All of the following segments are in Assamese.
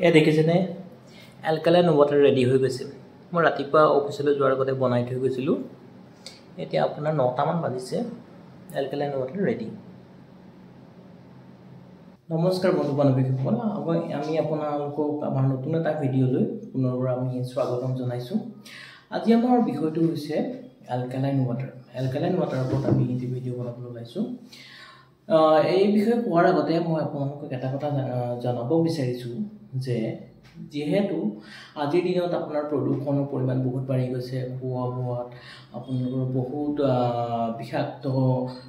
এয়া দেখিছেনে এলকালাইন ৱাটাৰ ৰেডি হৈ গৈছে। মই ৰাতিপুৱা অফিচলৈ যোৱাৰ আগতে বনাই থৈ গৈছিলোঁ। এতিয়া আপোনাৰ 9টামান বাজিছে, এলকালাইন ৱাটাৰ ৰেডি। নমস্কাৰ বন্ধু বান্ধৱীসকল, আমি আপোনালোকক আমাৰ নতুন এটা ভিডিঅ'লৈ পুনৰবাৰ আমি স্বাগতম জনাইছোঁ। আজি আমাৰ বিষয়টো হৈছে এলকালাইন ৱাটাৰ। এলকালাইন ৱাটাৰৰ ওপৰত আমি এই ভিডিঅ' বনাবলৈ ওলাইছোঁ। এই বিষয়ে কোৱাৰ আগতে মই আপোনালোকক এটা কথা জনাব বিচাৰিছোঁ যে যেহেতু আজিৰ দিনত আপোনাৰ প্ৰদূষণৰ পৰিমাণ বহুত বাঢ়ি গৈছে, খোৱা বোৱাত আপোনালোকৰ বহুত বিষাক্ত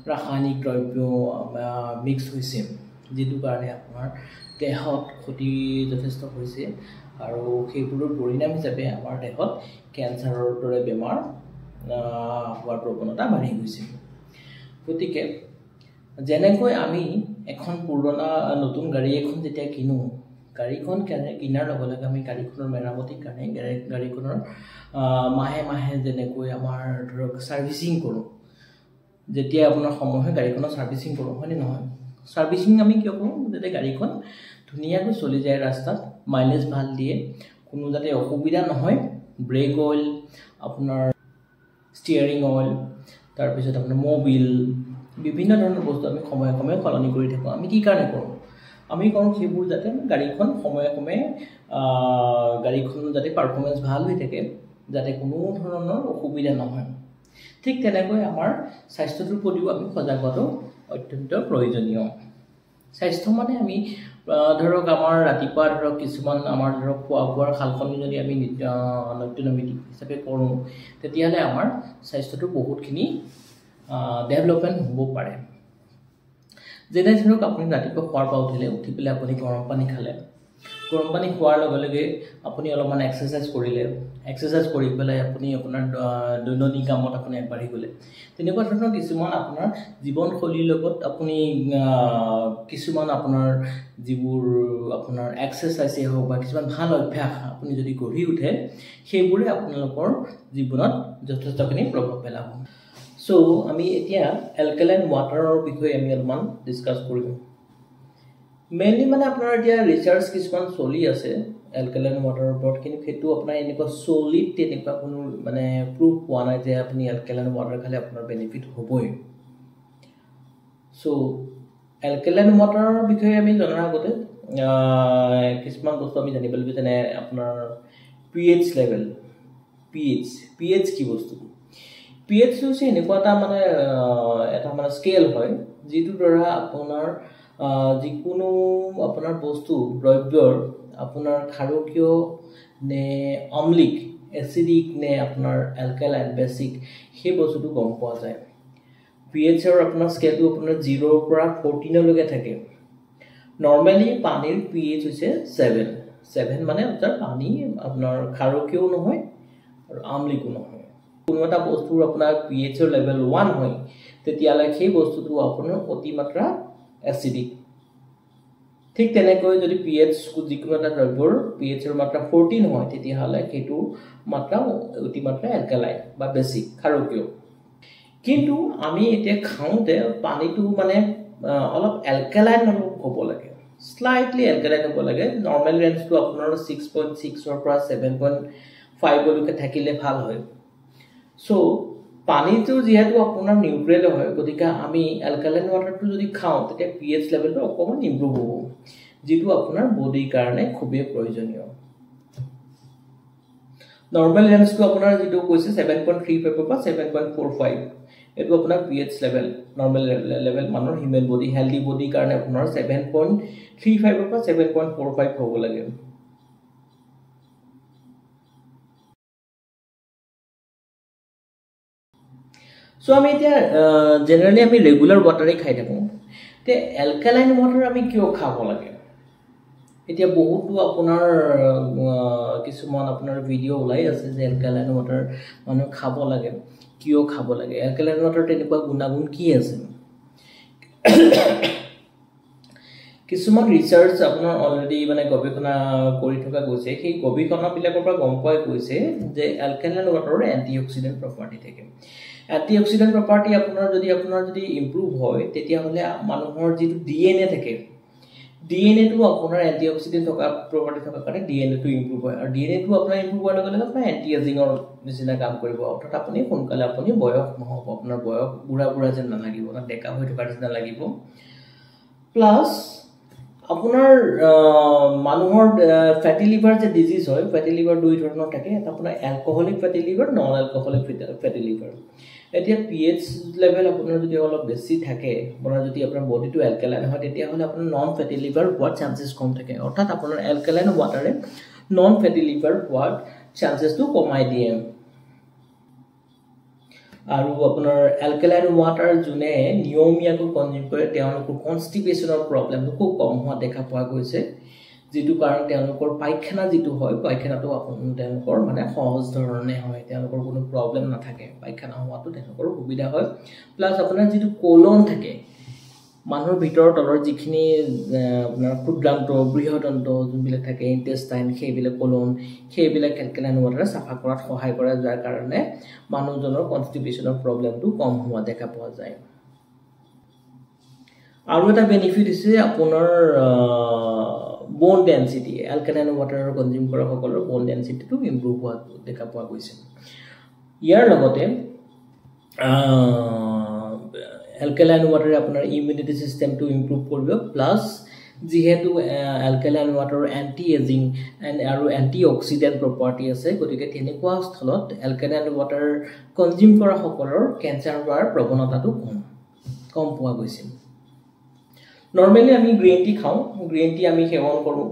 ৰাসায়নিক দ্ৰব্য মিক্স হৈছে, যিটো কাৰণে আপোনাৰ দেহত ক্ষতি যথেষ্ট হৈছে আৰু সেইবোৰৰ পৰিণাম হিচাপে আমাৰ দেহত কেঞ্চাৰৰ দৰে বেমাৰ হোৱাৰ প্ৰৱণতা বাঢ়ি গৈছে। গতিকে যেনেকৈ আমি এখন পুৰণা নতুন গাড়ী এখন যেতিয়া কিনো, গাড়ীখন কিনাৰ লগে লগে আমি গাড়ীখনৰ মেৰামতিৰ কাৰণে গাড়ীখনৰ মাহে মাহে যেনেকৈ আমাৰ ধৰক ছাৰ্ভিচিং কৰোঁ, যেতিয়া আপোনাৰ সময় হয় গাড়ীখনৰ ছাৰ্ভিচিং কৰোঁ, হয়নে নহয়? ছাৰ্ভিচিং আমি কিয় কৰোঁ? যাতে গাড়ীখন ধুনীয়াকৈ চলি যায়, ৰাস্তাত মাইলেজ ভাল দিয়ে, কোনো যাতে অসুবিধা নহয়। ব্ৰেক অইল, আপোনাৰ ষ্টিয়াৰিং অইল, তাৰপিছত আপোনাৰ মবিল, বিভিন্ন ধৰণৰ বস্তু আমি সময়ে সময়ে সলনি কৰি থাকোঁ। আমি কি কাৰণে কৰোঁ? আমি কৰোঁ সেইবোৰ যাতে গাড়ীখন সময়ে সময়ে গাড়ীখন যাতে পাৰফৰ্মেঞ্চ ভাল হৈ থাকে, যাতে কোনো ধৰণৰ অসুবিধা নহয়। ঠিক তেনেকৈ আমাৰ স্বাস্থ্যটোৰ প্ৰতিও আমি সজাগ হোৱাটো অত্যন্ত প্ৰয়োজনীয়। স্বাস্থ্য মানে আমি ধৰক আমাৰ ৰাতিপুৱা ধৰক কিছুমান আমাৰ ধৰক খোৱা বোৱাৰ সালসলনি যদি আমি নিত্যনৈমিত্তিক হিচাপে কৰোঁ, তেতিয়াহ'লে আমাৰ স্বাস্থ্যটো বহুতখিনি ডেভেলপমেণ্ট হ'ব পাৰে। যেনে ধৰক আপুনি ৰাতিপুৱা খোৱাৰ পৰা উঠি পেলাই আপুনি গৰম পানী খালে, গৰম পানী খোৱাৰ লগে লগে আপুনি অলপমান এক্সাৰচাইজ কৰিলে, এক্সাৰচাইজ কৰি পেলাই আপুনি আপোনাৰ দৈনন্দিন কামত আপুনি আগবাঢ়ি গ'লে, তেনেকুৱা ধৰণৰ কিছুমান আপোনাৰ জীৱনশৈলীৰ লগত আপুনি কিছুমান আপোনাৰ যিবোৰ আপোনাৰ এক্সাৰচাইজেই হওক বা কিছুমান ভাল অভ্যাস আপুনি যদি গঢ়ি উঠে, সেইবোৰে আপোনালোকৰ জীৱনত যথেষ্টখিনি প্ৰভাৱ পেলাব। চ' আমি এতিয়া এলকালাইন ৱাটাৰৰ বিষয়ে আমি অলপমান ডিছকাছ কৰিম। মেইনলি মানে আপোনাৰ এতিয়া ৰিচাৰ্চ কিছুমান চলি আছে এলকালাইন ৱাটাৰৰ ওপৰত, কিন্তু সেইটো আপোনাৰ এনেকুৱা চলিড তেনেকুৱা কোনো মানে প্ৰুফ পোৱা নাই যে আপুনি এলকালাইন ৱাটাৰ খালে আপোনাৰ বেনিফিট হ'বই। চ' এলকালাইন ৱাটাৰৰ বিষয়ে আমি জনাৰ আগতে কিছুমান বস্তু আমি জানিব লাগিব, যেনে আপোনাৰ pH লেভেল। pH কি বস্তু? pH হৈছে এনেকুৱা এটা মানে স্কেল হয়, যিটোৰ দ্বাৰা আপোনাৰ যিকোনো আপোনাৰ বস্তু দ্ৰব্যৰ আপোনাৰ ক্ষাৰকীয় নে অম্লিক, এচিডিক নে আপোনাৰ এলকালাইন বেছিক, সেই বস্তুটো গম পোৱা যায়। pHৰ আপোনাৰ স্কেলটো আপোনাৰ 0ৰ পৰা 14লৈকে থাকে। নৰ্মেলি পানীৰ pH হৈছে 7 মানে আপোনাৰ পানী আপোনাৰ ক্ষাৰকীয়ও নহয় আৰু আমলিকো নহয়। কোনো এটা বস্তুৰ আপোনাৰ pHৰ লেভেল 1 হয়, তেতিয়াহ'লে সেই বস্তুটো আপোনাৰ অতিমাত্ৰা এচিডিক। ঠিক তেনেকৈ যদি pH যিকোনো এটা দ্ৰব্যৰ pHৰ মাত্ৰা 14 হয়, তেতিয়াহ'লে সেইটো মাত্ৰা অতিমাত্ৰা এলকালাইন বা বেছিক, ক্ষাৰকীয়। কিন্তু আমি এতিয়া খাওঁতে পানীটো মানে অলপ এলকালাইন হ'ব লাগে, স্লাইটলি এলকালাইন হ'ব লাগে। নৰ্মেল ৰেঞ্জটো আপোনাৰ 6.6ৰ পৰা 7.5লৈকে থাকিলে ভাল হয়। চ' পানীটো যিহেতু আপোনাৰ নিউট্ৰেল হয়, গতিকে আমি এলকালাইন ৱাটাৰটো যদি খাওঁ, তেতিয়া pH লেভেলটো অকণমান ইম্প্ৰুভ হ'ব, যিটো আপোনাৰ বডিৰ কাৰণে খুবেই প্ৰয়োজনীয়। নৰ্মেল ৰেঞ্জটো আপোনাৰ যিটো কৈছে 7.35 পৰা 7.45, এইটো আপোনাৰ pH লেভেল, নৰ্মেল লেভেল মানুহৰ হিউমেন বডি, হেল্ডি বডিৰ কাৰণে আপোনাৰ 7.35 পৰা 7.45 হ'ব লাগে। চ' আমি এতিয়া জেনেৰেলি আমি ৰেগুলাৰ ৱাটাৰেই খাই থাকোঁ। এতিয়া এলকালাইন ৱাটাৰ আমি কিয় খাব লাগে? এতিয়া বহুতো আপোনাৰ কিছুমান আপোনাৰ ভিডিঅ' ওলাই আছে যে এলকালাইন ৱাটাৰ মানুহ খাব লাগে। কিয় খাব লাগে? এলকালাইন ৱাটাৰ তেনেকুৱা গুণাগুণ কি আছে? কিছুমান ৰিচাৰ্চ আপোনাৰ অলৰেডি মানে গৱেষণা কৰি থকা গৈছে। সেই গৱেষণাবিলাকৰ পৰা গম পোৱা গৈছে যে এলকালাইন ৱাটাৰৰ এণ্টিঅক্সিডেণ্ট প্ৰপাৰ্টি থাকে। এণ্টিঅক্সিডেণ্ট প্ৰপাৰ্টি আপোনাৰ যদি ইম্প্ৰুভ হয়, তেতিয়াহ'লে মানুহৰ যিটো DNA থাকে, DNA টো আপোনাৰ এন্টিঅক্সিডেন্ট থকা প্ৰপাৰ্টি থকা কাৰণে DNA টো ইমপ্ৰুভ হয় আৰু DNA টো আপোনাৰ ইমপ্ৰুভ হোৱাৰ লগে লগে আপোনাৰ এন্টি এজিংৰ নিচিনা কাম কৰিব অৰ্থাৎ আপুনি সোনকালে আপুনি বয়স নহব আপোনাৰ বয়স বুঢ়া যেন নালাগিব না ডেকা হৈ থকাৰ নিচিনা লাগিব প্লাছ আপোনাৰ মানুহৰ ফ্যাটি লিভাৰ যে ডিজিজ হয় ফ্যাটি লিভাৰ দুই ধৰণৰ থাকে এটা আপোনাৰ alcoholic fatty liver non alcoholic fatty liver এতিয়া pH লেভেল আপোনাৰ যদি অলপ বেছি থাকে আপোনাৰ যদি আপোনাৰ বডিটো এলকালাইন হয় তেতিয়া হলে আপোনাৰ নন ফ্যাটি লিভাৰ হোৱাৰ চান্সেস কম থাকে অৰ্থাৎ আপোনাৰ এলকালাইন ওয়াটাৰে নন ফ্যাটি লিভাৰ হোৱাৰ চান্সেসটো কমাই দিয়ে আৰু আপোনাৰ এলকালাইন ওয়াটাৰ জুনে নিয়মিয়াকৈ কনজিউম কৰে তেওঁলোকৰ কনস্টিপেশনৰ প্ৰবলেমটো খুব কম হোৱা দেখা পোৱা গৈছে যেটো কাৰণ তেওঁলোকৰ পায়খানা যেটো হয় পায়খানাটো তেওঁলোকৰ মানে সহজ ধৰণে হয় তেওঁলোকৰ কোনো প্ৰবলেম নাথাকে পায়খানা হোৱাটো তেওঁলোকৰ সুবিধা হয় প্লাস আপোনাৰ যেটো কোলন থাকে মানুহৰ ভিতৰৰ তলৰ যিখিনি আপোনাৰ ক্ষুদ্ৰান্ত বৃহদন্ত যোনবিলাক থাকে ইন্টেষ্টাইন সেইবিলাক কোলন সেইবিলাক এলকালাইন ওয়াটাৰ সাফা কৰাত সহায় কৰে যাৰ কাৰণে মানুহজনৰ কনস্টিপেশনৰ প্ৰবলেমটো কম হোৱা দেখা পোৱা যায় আৰু এটা বেনিফিট আছে আপোনাৰ বোন ডেন্সিটি এলকালাইন ওয়াটাৰ কনজিউম কৰা সকলৰ বোন ডেন্সিটিটো ইমপ্ৰুভ হোৱা দেখা পোৱা গৈছে ইয়াৰ লগতে alkaline water আপোনাৰ immunity system to improve কৰিব plus যেহেতু alkaline water anti aging and আৰু antioxidant property আছে গতিকে তেনেকুৱা স্থলত alkaline water কনজিউম কৰা সকলৰ ক্যান্সাৰ হোৱাৰ প্ৰৱণতাটো কম পোৱা গৈছে নৰমালি আমি গ্ৰীন টি খাও গ্ৰীন টি আমি সেৱন কৰো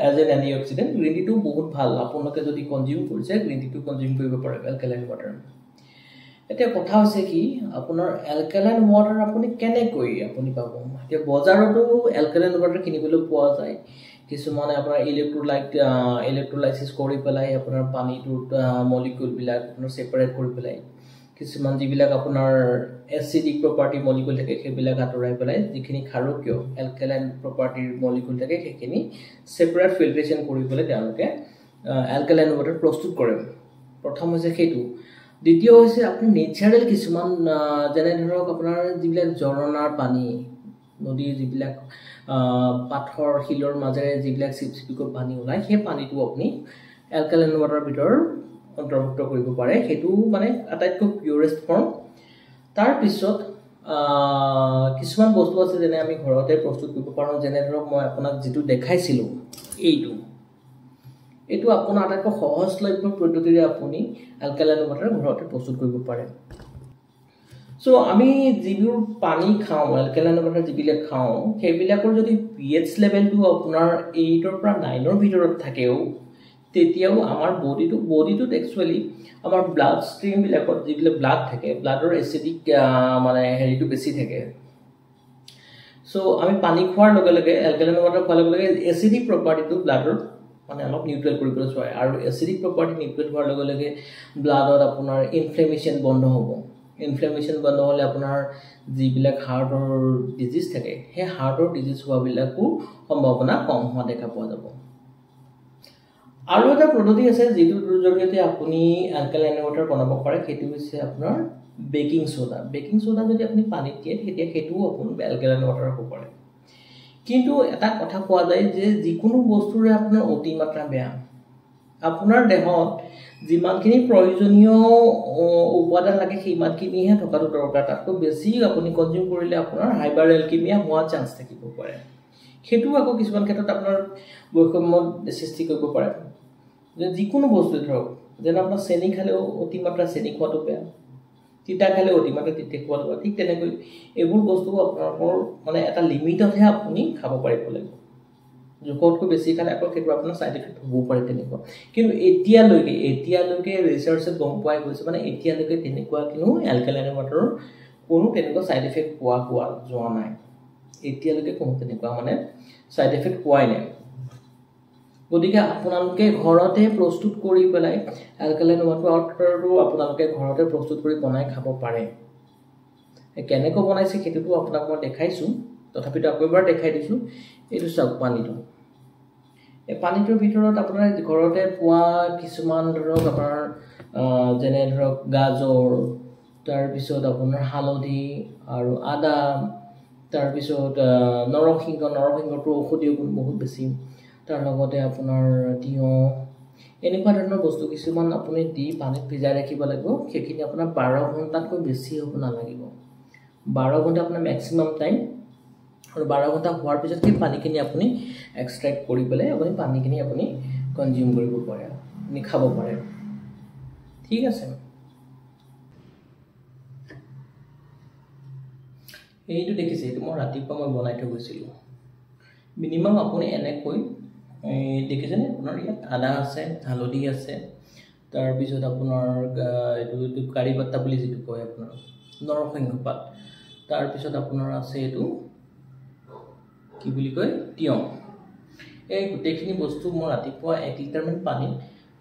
as an antioxidant green tea টো বহুত ভাল আপোনালোকে যদি কনজিউম কৰিছে গ্ৰীন টি টো কনজিউম কৰিব পাৰে alkaline water এতিয়া কথা হৈছে কি আপোনাৰ এলকালাইন ওয়াটাৰ আপুনি কেনেকৈ আপুনি পাব এতিয়া বজাৰতো এলকালাইন ওয়াটাৰ কিনিবলৈ পোৱা যায় কিছুমানে আপোনাৰ ইলেক্ট্ৰোলাইসিস কৰি পেলাই আপোনাৰ পানীটোত মলিকিউল বিলাক আপোনাৰ সেপাৰেট কৰি পেলাই কিছুমান যিবিলাক আপোনাৰ এসিডিক প্ৰপাৰ্টি মলিকিউল থাকে সেইবিলাক আঁতৰাই পেলাই যিখিনি ক্ষাৰকীয় এলকালাইন প্ৰপাৰ্টিৰ মলিকিউল থাকে সেইখিনি সেপাৰেট ফিল্ট্ৰেচন কৰি পেলাই তেওঁলোকে এলকালাইন ওয়াটাৰ প্ৰস্তুত কৰে প্ৰথম হৈছে সেইটো দ্বিতীয় হৈছে আপুনি নেচাৰেল কিছুমান যেনে ধৰক আপোনাৰ যিবিলাক ঝৰ্ণাৰ পানী নদীৰ যিবিলাক পাথৰ শিলৰ মাজেৰে যিবিলাক চিপচিপিকৰ পানী ওলাই সেই পানীটো আপুনি এলকালাইন ওয়াটাৰ ভিতৰ অন্তৰ্ভুক্ত কৰিব পাৰে সেইটো মানে আটাইতকৈ পিউৰেষ্ট ফৰ্ম তাৰ পিছত কিছুমান বস্তু আছে যেনে আমি ঘৰতে প্ৰস্তুত কৰিব পাৰো যেনে ধৰক মই আপোনাক যেটো দেখাইছিলো এইটো আপোনাৰ আটাইতকৈ সহজলভ্য পদ্ধতিৰে আপুনি এলকালাইন ওয়াটাৰ ঘৰতে প্ৰস্তুত কৰিব পাৰে সো আমি যিবোৰ পানী খাও এলকালাইন ওয়াটাৰ যিবিলাক খাও সেইবিলাকৰ যদি pH লেভেলটো আপোনাৰ 8 ৰ পৰা 9 ৰ ভিতৰত থাকেও তেতিয়াও আমাৰ বডিটোত একচুয়ালি আমাৰ ব্লাড ষ্ট্ৰীম বিলাকত যিবিলাক ব্লাড থাকে ব্লাডৰ এসিডিক মানে হেৰিটো বেছি থাকে সো আমি পানী খোৱাৰ লগে লগে এলকালাইন ওয়াটাৰ খোৱাৰ লগে লগে এসিডিক প্ৰপাৰ্টিটো ব্লাডৰ মানে অলপ নিউট্ৰেল কৰিবলৈ চায় আৰু এসিডিক প্ৰপাৰ্টি নিউট্ৰেল হোৱাৰ লগে লগে ব্লাডত আপোনাৰ ইনফ্লেমেশন বন্ধ হ'ব ইনফ্লেমেশন বন্ধ হলে আপোনাৰ যিবিলাক হাৰ্টৰ ডিজিজ থাকে সেই হাৰ্টৰ ডিজিজ হোৱাবিলাকো সম্ভাৱনা কম হোৱা দেখা পোৱা যাব আৰু এটা পদ্ধতি আছে যেটোৰ জৰিয়তে আপুনি এলকালাইন ওয়াটাৰ বনাব পাৰে সেইটো হৈছে আপোনাৰ বেকিং সোডা যদি আপুনি পানীত দিয়ে তেতিয়া হেতুও আপুনি এলকালাইন ওয়াটাৰ হ'ব পাৰে কিন্তু এটা কথা কোৱা যায় যে যিকোনো বস্তুৰে আপোনাৰ অতিমাত্ৰা বেয়া আপোনাৰ দেহত যিমানখিনি প্ৰয়োজনীয় উপাদান লাগে সেইমানখিনিহে থকাটো দৰকাৰ তাতকৈ বেছি আপুনি কনজিউম কৰিলে আপোনাৰ হাইপাৰএলকেমিয়া হোৱাৰ চান্স থাকিব পাৰে হেতু আকৌ কিছুমান ক্ষেত্ৰত আপোনাৰ বৈষম্যৰ সৃষ্টি কৰিব পাৰে যে যিকোনো বস্তু ধৰক যেন আপোনাৰ চেনি খালেও অতিমাত্ৰা চেনি খোৱাটো বেয়া তিতা খালে অতিমাত্ৰা তিতা খোৱাটো বেয়া ঠিক তেনেকৈ এইবোৰ বস্তু আপোনালোকৰ মানে এটা লিমিটতহে আপুনি খাব পাৰিব লাগিব জোখতকৈ বেছি খালে আকৌ সেইটো আপোনাৰ সাইড ইফেক্ট হ'ব পাৰে তেনেকুৱা কিন্তু এতিয়ালৈকে ৰিসাৰ্চত গম পোৱা গৈছে মানে এতিয়ালৈকে তেনেকুৱা কোনো এলকালাইন ওয়াটাৰৰ কোনো তেনেকুৱা সাইড ইফেক্ট পোৱা যোৱা নাই এতিয়ালৈকে কোনো তেনেকুৱা মানে সাইড ইফেক্ট পোৱাই নাই গতিকে আপোনালোকে ঘৰতে প্ৰস্তুত কৰি পেলাই এলকালাইন ওয়াটাৰটো আপোনালোকে ঘৰতে প্ৰস্তুত কৰি বনাই খাব পাৰে কেনেকৈ বনাইছে সেইটোটো আপোনাক মই দেখাইছো তথাপিতো আকৌ এবাৰ দেখাই দিছো এইটো চাওক পানীটো এই পানীটোৰ ভিতৰত আপোনাৰ ঘৰতে পোৱা কিছুমান ধৰক আপোনাৰ যেনে ধৰক গাজৰ তাৰ পিছত আপোনাৰ হালধি আৰু আদা তাৰপিছত নৰসিংহটো ঔষধীয় গুণ বহুত বেছি তাৰ লগতে আপোনাৰ তিয়ঁহ এনেকুৱা ধৰণৰ বস্তু কিছুমান আপুনি দি পানীত ভিজাই ৰাখিব লাগিব সেইখিনি আপোনাৰ 12 ঘণ্টাতকৈ বেছি হ'ব নালাগিব 12 ঘণ্টা আপোনাৰ মেক্সিমাম টাইম আৰু 12 ঘণ্টা হোৱাৰ পিছত সেই পানীখিনি আপুনি এক্সট্ৰেক্ট কৰি পেলাই আপুনি পানীখিনি আপুনি কনজিউম কৰিব পাৰে আপুনি খাব পাৰে ঠিক আছে এইটো দেখিছে এইটো মই ৰাতিপুৱা মই বনাই থৈ গৈছিলোঁ মিনিমাম আপুনি এনেকৈ দেখিছেনে আপোনাৰ ইয়াত আদা আছে হালধি আছে তাৰপিছত আপোনাৰ এইটো কাৰি পাত্তা বুলি যিটো কয় আপোনাৰ নৰসিংহ পাত তাৰপিছত আপোনাৰ আছে এইটো কি বুলি কয় তিয়ঁহ এই গোটেইখিনি বস্তু মই ৰাতিপুৱা 1 লিটাৰমান পানী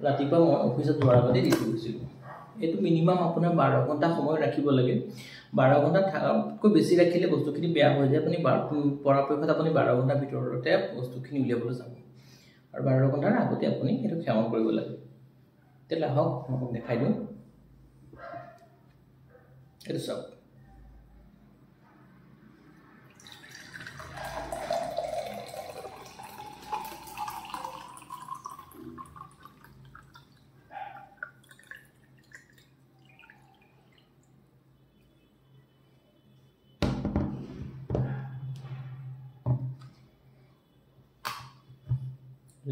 ৰাতিপুৱা মই অফিচত যোৱাৰ আগতে দি থৈছিলোঁ এইটো মিনিমাম আপোনাৰ 12 ঘণ্টা সময় ৰাখিব লাগে 12 ঘণ্টা থাকাকৈ বেছি ৰাখিলে বস্তুখিনি বেয়া হৈ যায় আপুনি পৰাপক্ষত আপুনি 12 ঘণ্টাৰ ভিতৰতে বস্তুখিনি উলিয়াবলৈ যাব আৰু 12 ঘণ্টাৰ আগতে আপুনি সেইটো সেৱন কৰিব লাগে তেলে হওক মই দেখাই দিওঁ এইটো চাওক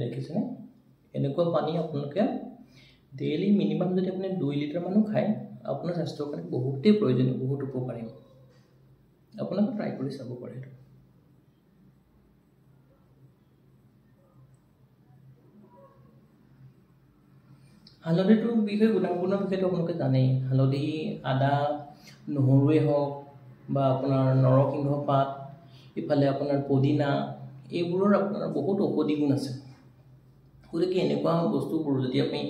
দেখিছেনে এনেকুৱা পানী আপোনালোকে ডেইলি মিনিমাম যদি আপুনি 2 লিটাৰ মানো খায় আপোনাৰ স্বাস্থ্যৰ কাৰণে বহুতেই প্ৰয়োজনীয় বহুত উপকাৰী আপোনালোকে ট্ৰাই কৰি চাব পাৰে এইটো হালধিটোৰ বিষয়ে গুণাগুণৰ বিষয়েটো আপোনালোকে জানেই হালধি আদা নহৰুৱে হওক বা আপোনাৰ নৰসিংহ পাত ইফালে আপোনাৰ পদিনা এইবোৰৰ আপোনাৰ বহুত ঔষধি গুণ আছে গতিকে এনেকুৱা বস্তুবোৰ যদি আমি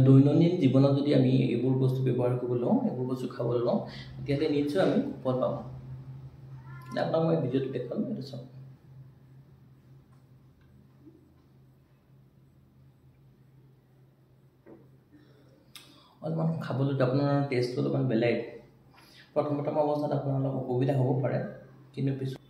দৈনন্দিন জীৱনত যদি আমি এইবোৰ বস্তু ব্যৱহাৰ কৰিব লওঁ এইবোৰ বস্তু খাবলৈ লওঁ তেতিয়াহ'লে নিশ্চয় আমি ফল পাম আপোনাক মই ভিডিঅ'টো দেখাম এইটো চাওক অলপমান খাবলৈ আপোনাৰ টেষ্টটো অলপমান বেলেগ প্ৰথম অৱস্থাত আপোনাৰ অলপ অসুবিধা হ'ব পাৰে কিন্তু পিছত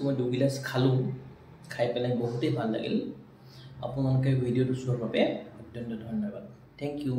মই 2 গিলাচ খালোঁ খাই পেলাই বহুতেই ভাল লাগিল আপোনালোকে ভিডিঅ'টো চোৱাৰ বাবে অত্যন্ত ধন্যবাদ থেংক ইউ